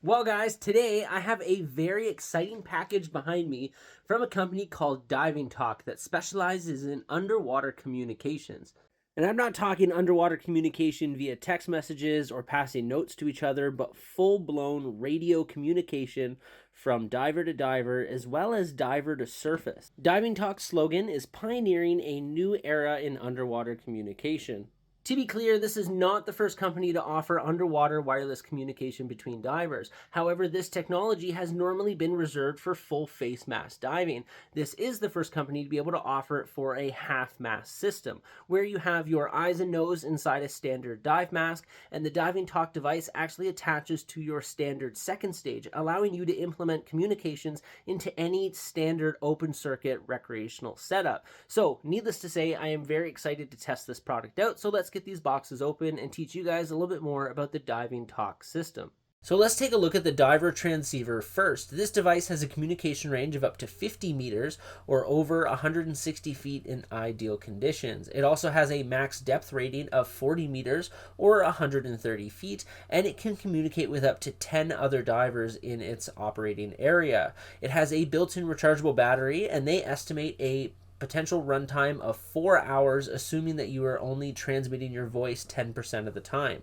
Well, guys, today I have a very exciting package behind me from a company called DivinTok that specializes in underwater communications. And I'm not talking underwater communication via text messages or passing notes to each other, but full-blown radio communication from diver to diver as well as diver to surface. DivinTok's slogan is pioneering a new era in underwater communication. To be clear, this is not the first company to offer underwater wireless communication between divers. However, this technology has normally been reserved for full face mask diving. This is the first company to be able to offer it for a half mask system, where you have your eyes and nose inside a standard dive mask, and the DivinTok device actually attaches to your standard second stage, allowing you to implement communications into any standard open circuit recreational setup. So, needless to say, I am very excited to test this product out, so let's get these boxes open and teach you guys a little bit more about the DivinTok system. So let's take a look at the diver transceiver first. This device has a communication range of up to 50 meters or over 160 feet in ideal conditions. It also has a max depth rating of 40 meters or 130 feet, and it can communicate with up to 10 other divers in its operating area. It has a built-in rechargeable battery, and they estimate a potential runtime of 4 hours, assuming that you are only transmitting your voice 10% of the time.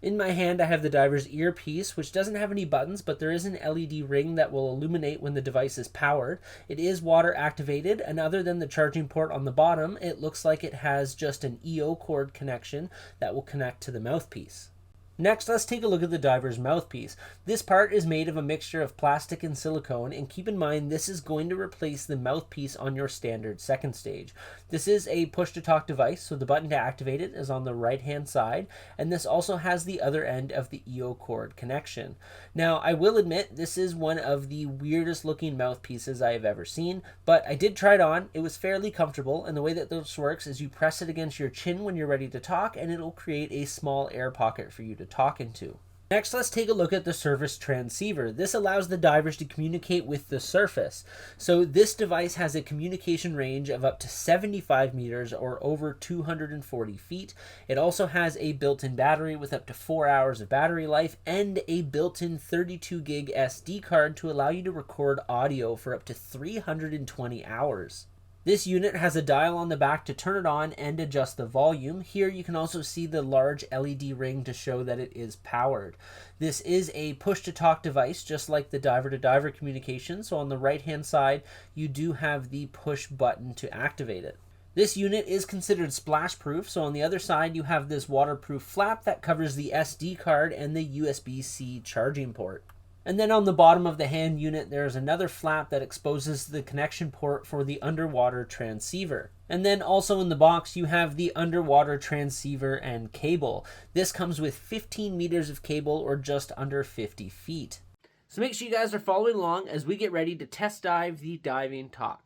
In my hand, I have the diver's earpiece, which doesn't have any buttons, but there is an LED ring that will illuminate when the device is powered. It is water activated, and other than the charging port on the bottom, it looks like it has just an EO cord connection that will connect to the mouthpiece. Next, let's take a look at the diver's mouthpiece. This part is made of a mixture of plastic and silicone, and keep in mind this is going to replace the mouthpiece on your standard second stage. This is a push-to-talk device, so the button to activate it is on the right-hand side, and this also has the other end of the EO cord connection. Now, I will admit this is one of the weirdest looking mouthpieces I have ever seen, but I did try it on. It was fairly comfortable, and the way that this works is you press it against your chin when you're ready to talk, and it'll create a small air pocket for you to talk into. Next, let's take a look at the surface transceiver. This allows the divers to communicate with the surface. So this device has a communication range of up to 75 meters or over 240 feet. It also has a built-in battery with up to 4 hours of battery life and a built-in 32 gig SD card to allow you to record audio for up to 320 hours. This unit has a dial on the back to turn it on and adjust the volume. Here you can also see the large LED ring to show that it is powered. This is a push-to-talk device, just like the diver-to-diver communication. So on the right-hand side, you do have the push button to activate it. This unit is considered splash-proof, so on the other side you have this waterproof flap that covers the SD card and the USB-C charging port. And then on the bottom of the hand unit, there's another flap that exposes the connection port for the underwater transceiver. And then also in the box, you have the underwater transceiver and cable. This comes with 15 meters of cable or just under 50 feet. So make sure you guys are following along as we get ready to test dive the DivinTok.